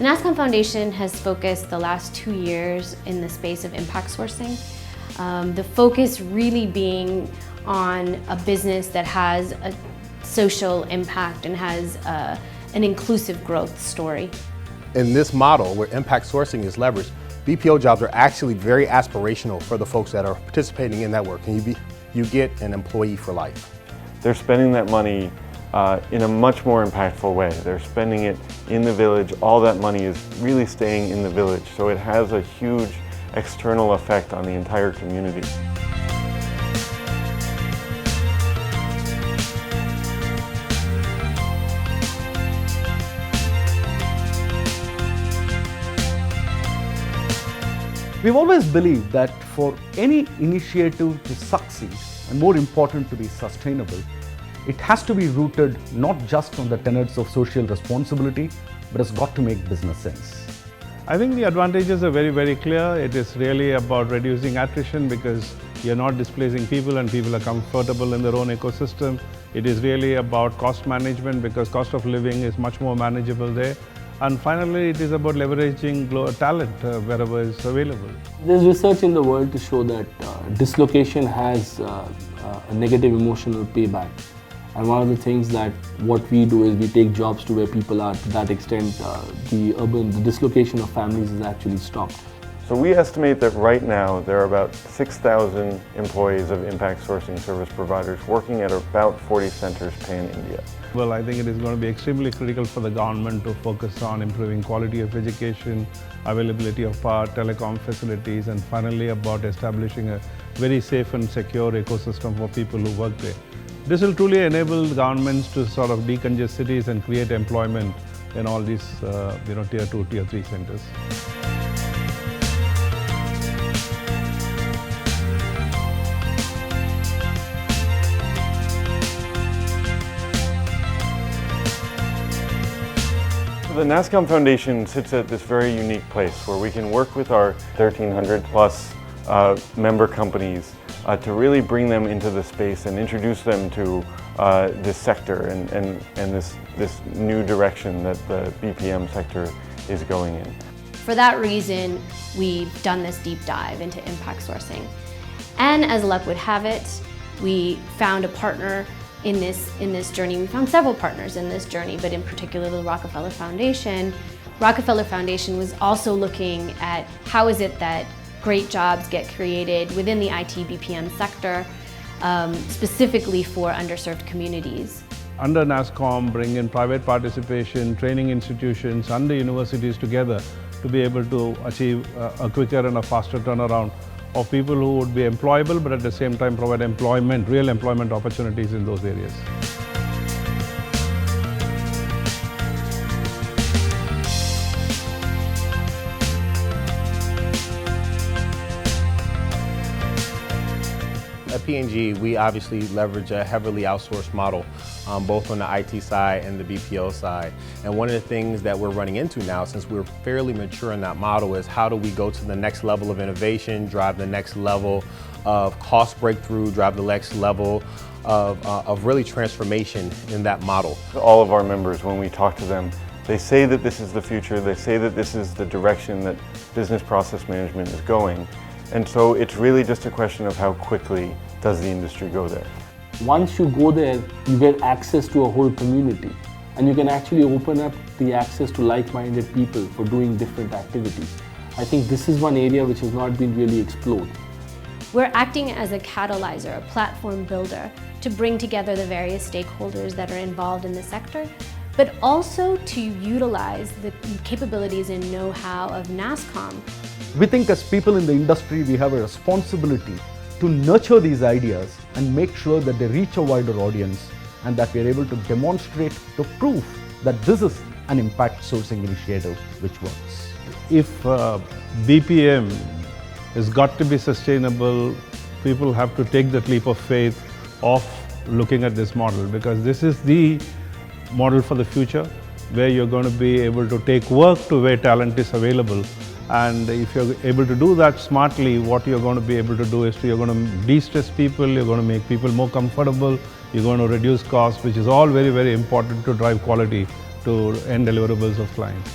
The NASSCOM Foundation has focused the last 2 years in the space of impact sourcing. The focus really being on a business that has a social impact and has an inclusive growth story. In this model where impact sourcing is leveraged, BPO jobs are actually very aspirational for the folks that are participating in that work, and you get an employee for life. They're spending that money in a much more impactful way. They're spending it in the village. All that money is really staying in the village, so it has a huge external effect on the entire community. We've always believed that for any initiative to succeed, and more important to be sustainable, it has to be rooted not just on the tenets of social responsibility, but it's got to make business sense. I think the advantages are very, very clear. It is really about reducing attrition because you're not displacing people and people are comfortable in their own ecosystem. It is really about cost management because cost of living is much more manageable there. And finally, it is about leveraging talent wherever it's available. There's research in the world to show that dislocation has a negative emotional payback. And one of the things that what we do is we take jobs to where people are. To that extent, the dislocation of families is actually stopped. So we estimate that right now there are about 6,000 employees of impact sourcing service providers working at about 40 centers pan-India. Well, I think it is going to be extremely critical for the government to focus on improving quality of education, availability of power, telecom facilities, and finally about establishing a very safe and secure ecosystem for people who work there. This will truly enable governments to sort of decongest cities and create employment in all these tier 2, tier 3 centers. The NASSCOM Foundation sits at this very unique place where we can work with our 1,300 plus member companies to really bring them into the space and introduce them to this sector and this new direction that the BPM sector is going in. For that reason, we've done this deep dive into impact sourcing. And as luck would have it, we found a partner in this journey. We found several partners in this journey, but in particular the Rockefeller Foundation. Rockefeller Foundation was also looking at how is it that great jobs get created within the IT BPM sector, specifically for underserved communities. Under NASSCOM, bring in private participation, training institutions, and the universities together to be able to achieve a quicker and a faster turnaround of people who would be employable, but at the same time provide employment, real employment opportunities in those areas. At P&G, we obviously leverage a heavily outsourced model, both on the IT side and the BPO side. And one of the things that we're running into now, since we're fairly mature in that model, is how do we go to the next level of innovation, drive the next level of cost breakthrough, drive the next level of really transformation in that model. All of our members, when we talk to them, they say that this is the future, they say that this is the direction that business process management is going. And so it's really just a question of how quickly does the industry go there. Once you go there, you get access to a whole community, and you can actually open up the access to like-minded people for doing different activities. I think this is one area which has not been really explored. We're acting as a catalyzer, a platform builder, to bring together the various stakeholders that are involved in the sector, but also to utilize the capabilities and know-how of NASSCOM. We think as people in the industry, we have a responsibility to nurture these ideas and make sure that they reach a wider audience and that we are able to demonstrate the proof that this is an impact sourcing initiative which works. If BPM has got to be sustainable, people have to take that leap of faith of looking at this model, because this is the model for the future where you're going to be able to take work to where talent is available. And if you're able to do that smartly, what you're going to be able to do is you're going to de-stress people, you're going to make people more comfortable, you're going to reduce costs, which is all very, very important to drive quality to end deliverables of clients.